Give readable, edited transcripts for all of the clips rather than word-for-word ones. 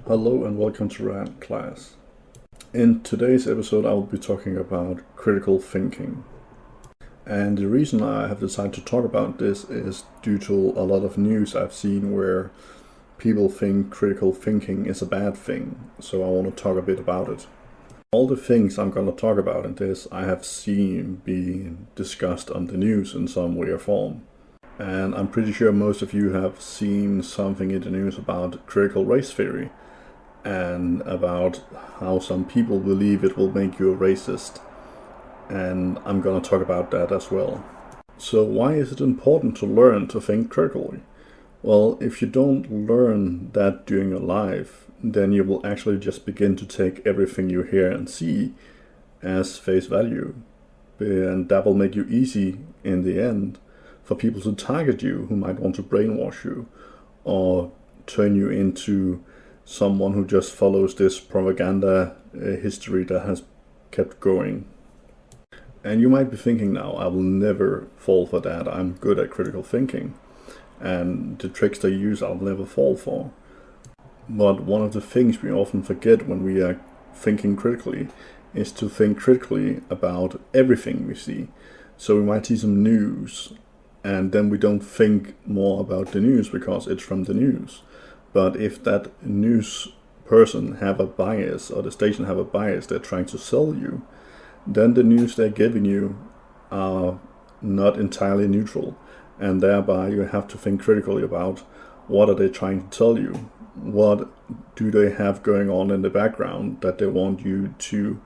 Hello and welcome to Rand Class. In today's episode I will be talking about critical thinking. And the reason I have decided to talk about this is due to a lot of news I've seen where people think critical thinking is a bad thing, so I want to talk a bit about it. All the things I'm going to talk about in this I have seen being discussed on the news in some way or form. And I'm pretty sure most of you have seen something in the news about critical race theory and about how some people believe it will make you a racist. And I'm going to talk about that as well. So why is it important to learn to think critically? Well, if you don't learn that during your life, then you will actually just begin to take everything you hear and see as face value. And that will make you easy in the end for people to target you who might want to brainwash you or turn you into someone who just follows this propaganda history that has kept going. And you might be thinking now, I will never fall for that. I'm good at critical thinking. And the tricks they use I'll never fall for. But one of the things we often forget when we are thinking critically is to think critically about everything we see. So we might see some news, and then we don't think more about the news because it's from the news. But if that news person have a bias, or the station have a bias they're trying to sell you, then the news they're giving you are not entirely neutral. And thereby you have to think critically about what are they trying to tell you? What do they have going on in the background that they want you to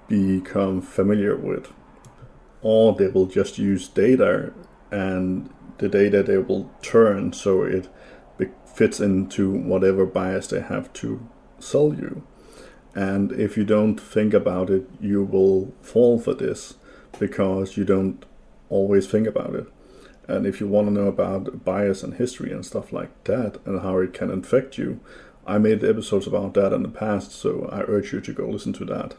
become familiar with? Or they will just use data, and the data they will turn so it fits into whatever bias they have to sell you. And if you don't think about it, you will fall for this because you don't always think about it. And if you want to know about bias and history and stuff like that and how it can affect you, I made episodes about that in the past, so I urge you to go listen to that.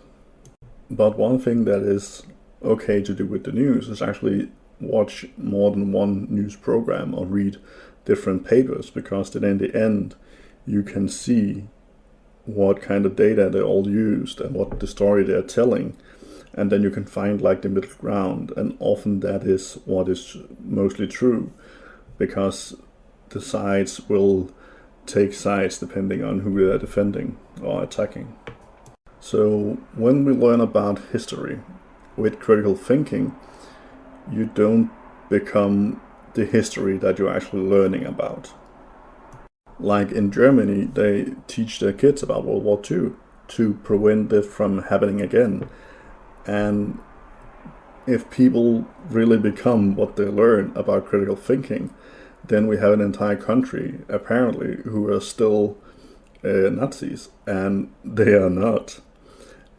But one thing that is okay to do with the news is actually watch more than one news program or read different papers, because then in the end you can see what kind of data they all used and what the story they're telling, and then you can find like the middle ground, and often that is what is mostly true, because the sides will take sides depending on who they're defending or attacking. So when we learn about history with critical thinking, you don't become the history that you're actually learning about. Like in Germany, they teach their kids about World War II to prevent it from happening again. And if people really become what they learn about critical thinking, then we have an entire country, apparently, who are still Nazis, and they are not.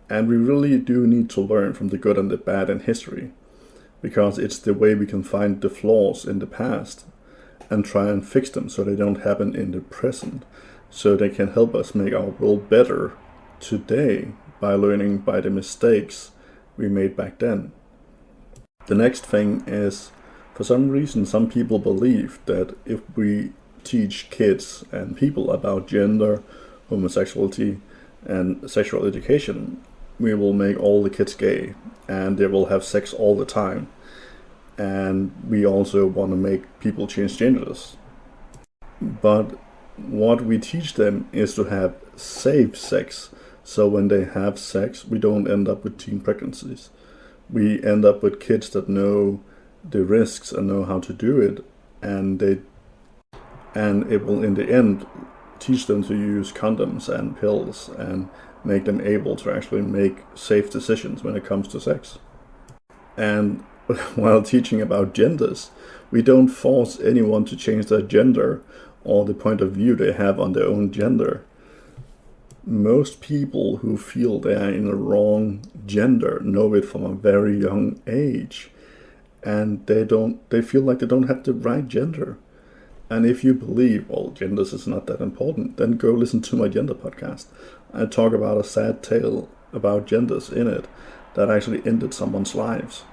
And we really do need to learn from the good and the bad in history, because it's the way we can find the flaws in the past and try and fix them so they don't happen in the present, so they can help us make our world better today by learning by the mistakes we made back then. The next thing is, for some reason, some people believe that if we teach kids and people about gender, homosexuality, and sexual education, we will make all the kids gay and they will have sex all the time. And we also want to make people change genders. But what we teach them is to have safe sex. So when they have sex, we don't end up with teen pregnancies. We end up with kids that know the risks and know how to do it, and it will in the end teach them to use condoms and pills and make them able to actually make safe decisions when it comes to sex. And while teaching about genders, we don't force anyone to change their gender or the point of view they have on their own gender. Most people who feel they are in a wrong gender know it from a very young age, and they feel like they don't have the right gender. And if you believe, well, genders is not that important, then go listen to my gender podcast. I talk about a sad tale about genders in it that actually ended someone's lives.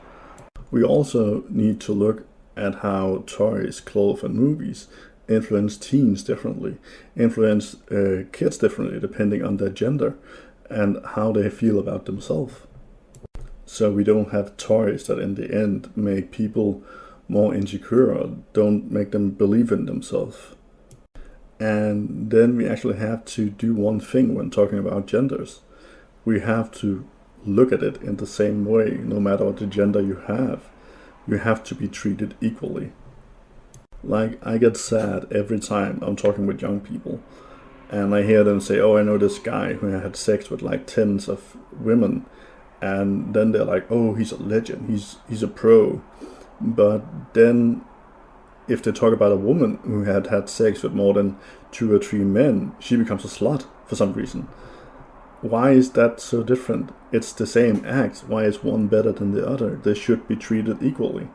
We also need to look at how toys, clothes, and movies influence teens differently, influence kids differently depending on their gender and how they feel about themselves. So we don't have toys that in the end make people more insecure or don't make them believe in themselves. And then we actually have to do one thing when talking about genders. We have to look at it in the same way, no matter what the gender you have. You have to be treated equally. Like, I get sad every time I'm talking with young people and I hear them say, oh, I know this guy who had sex with like tens of women, and then they're like, oh, he's a legend, he's a pro. But then if they talk about a woman who had sex with more than 2 or 3 men, she becomes a slut for some reason. Why is that so different? It's the same act. Why is one better than the other? They should be treated equally.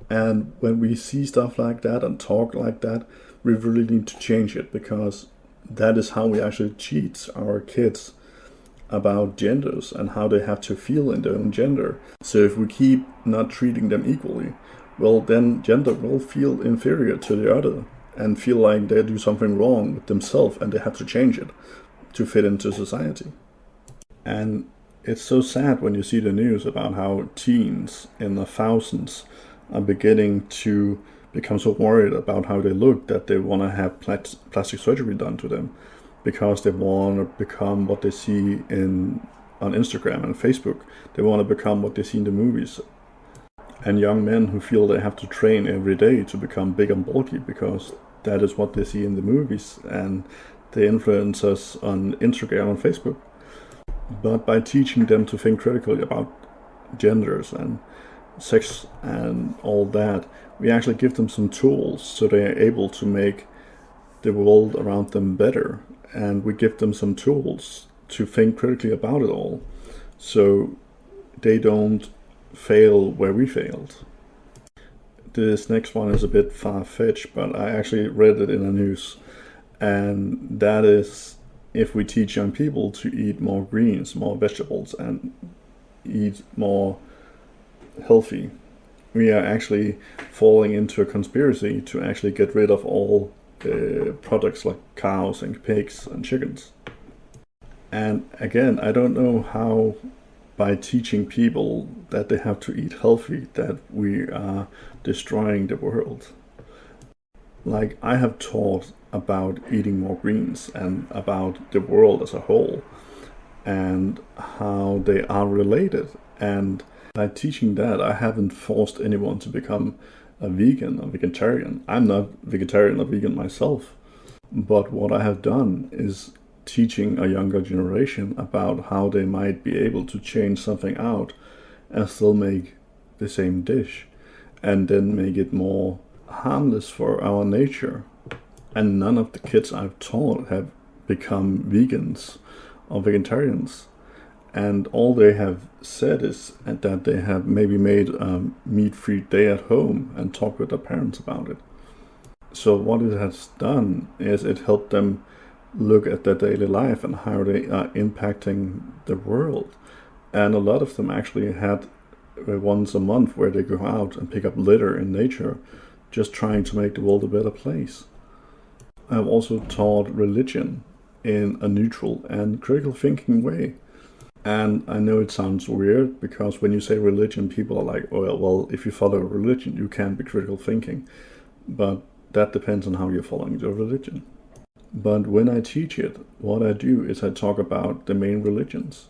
And when we see stuff like that and talk like that, we really need to change it, because that is how we actually teach our kids about genders and how they have to feel in their own gender. So if we keep not treating them equally, well, then gender will feel inferior to the other and feel like they do something wrong with themselves and they have to change it to fit into society. And it's so sad when you see the news about how teens in the thousands are beginning to become so worried about how they look that they want to have plastic surgery done to them because they want to become what they see on Instagram and Facebook. They want to become what they see in the movies. And young men who feel they have to train every day to become big and bulky because that is what they see in the movies and the influencers on Instagram and Facebook. But by teaching them to think critically about genders and sex and all that, we actually give them some tools so they are able to make the world around them better. And we give them some tools to think critically about it all, so they don't fail where we failed. This next one is a bit far-fetched, but I actually read it in the news, and that is, if we teach young people to eat more greens, more vegetables, and eat more healthy, we are actually falling into a conspiracy to actually get rid of all products like cows and pigs and chickens. And again, I don't know how by teaching people that they have to eat healthy that we are destroying the world. Like, I have taught about eating more greens and about the world as a whole and how they are related. And by teaching that, I haven't forced anyone to become a vegan or vegetarian. I'm not vegetarian or vegan myself. But what I have done is teaching a younger generation about how they might be able to change something out and still make the same dish and then make it more harmless for our nature. And none of the kids I've taught have become vegans or vegetarians. And all they have said is that they have maybe made a meat-free day at home and talked with their parents about it. So what it has done is it helped them look at their daily life and how they are impacting the world. And a lot of them actually had once a month where they go out and pick up litter in nature, just trying to make the world a better place. I've also taught religion in a neutral and critical thinking way. And I know it sounds weird because when you say religion, people are like, oh, well, if you follow a religion, you can't be critical thinking. But that depends on how you're following the religion. But when I teach it, what I do is I talk about the main religions.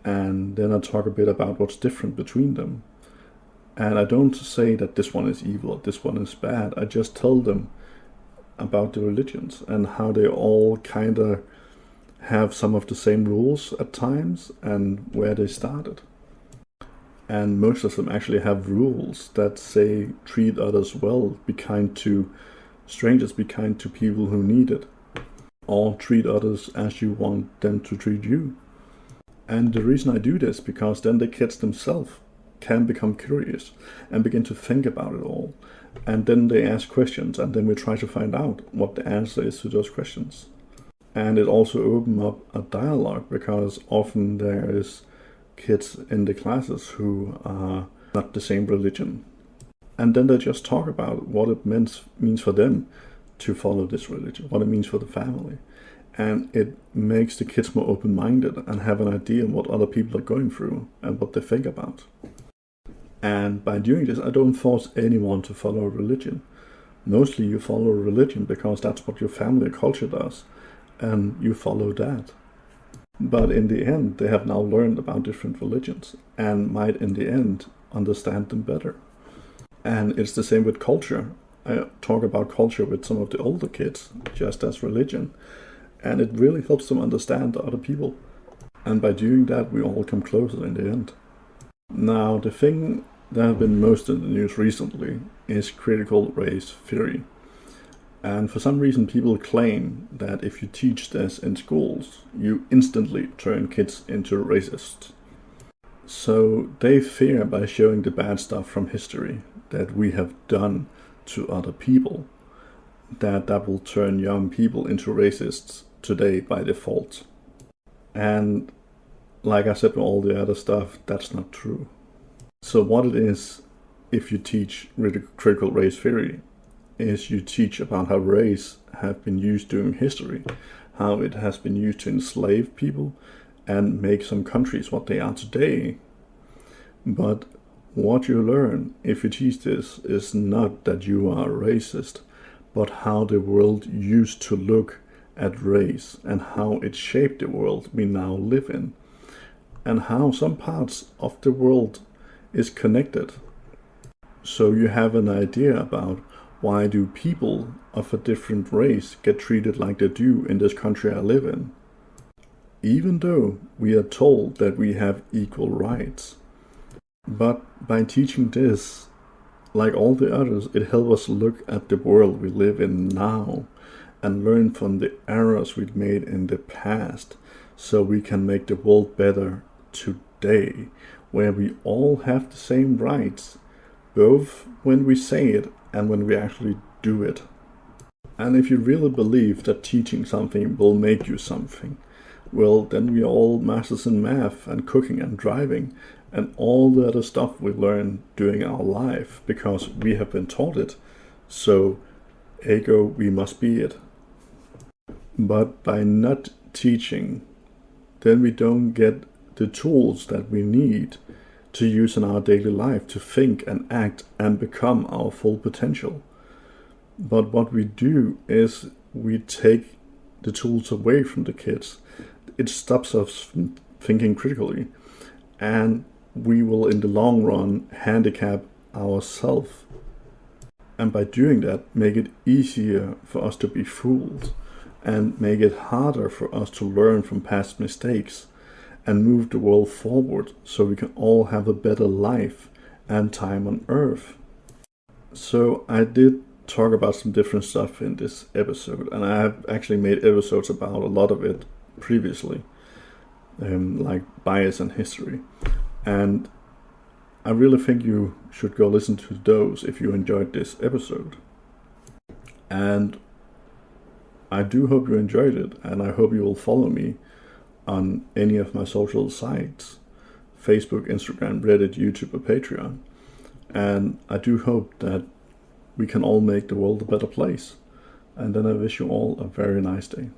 And then I talk a bit about what's different between them. And I don't say that this one is evil, this one is bad. I just tell them about the religions and how they all kind of have some of the same rules at times and where they started. And most of them actually have rules that say treat others well, be kind to strangers, be kind to people who need it, or treat others as you want them to treat you. And the reason I do this, because then the kids themselves can become curious and begin to think about it all. And then they ask questions, and then we try to find out what the answer is to those questions. And it also opens up a dialogue, because often there is kids in the classes who are not the same religion. And then they just talk about what it means for them to follow this religion, what it means for the family. And it makes the kids more open-minded and have an idea of what other people are going through and what they think about. And by doing this, I don't force anyone to follow a religion. Mostly you follow a religion because that's what your family or culture does, and you follow that. But in the end, they have now learned about different religions and might in the end understand them better. And it's the same with culture. I talk about culture with some of the older kids, just as religion, and it really helps them understand other people. And by doing that, we all come closer in the end. Now, the thing that has been most in the news recently is critical race theory. And for some reason, people claim that if you teach this in schools, you instantly turn kids into racists. So they fear by showing the bad stuff from history that we have done to other people, that will turn young people into racists today by default. And like I said with all the other stuff, that's not true. So what it is, if you teach critical race theory, is you teach about how race have been used during history, how it has been used to enslave people and make some countries what they are today. But what you learn if you teach this is not that you are a racist, but how the world used to look at race and how it shaped the world we now live in, and how some parts of the world is connected. So you have an idea about why do people of a different race get treated like they do in this country I live in, even though we are told that we have equal rights. But by teaching this, like all the others, it helps us look at the world we live in now and learn from the errors we've made in the past, so we can make the world better today, where we all have the same rights, both when we say it and when we actually do it. And if you really believe that teaching something will make you something, well, then we are all masters in math and cooking and driving and all the other stuff we learn during our life because we have been taught it. So, ergo, we must be it. But by not teaching, then we don't get the tools that we need to use in our daily life to think and act and become our full potential. But what we do is we take the tools away from the kids. It stops us from thinking critically, and we will in the long run handicap ourselves. And by doing that, make it easier for us to be fooled and make it harder for us to learn from past mistakes and move the world forward so we can all have a better life and time on Earth. So I did talk about some different stuff in this episode, and I have actually made episodes about a lot of it previously, like bias and history. And I really think you should go listen to those if you enjoyed this episode. And I do hope you enjoyed it, and I hope you will follow me on any of my social sites, Facebook, Instagram, Reddit, YouTube, or Patreon. And I do hope that we can all make the world a better place. And then I wish you all a very nice day.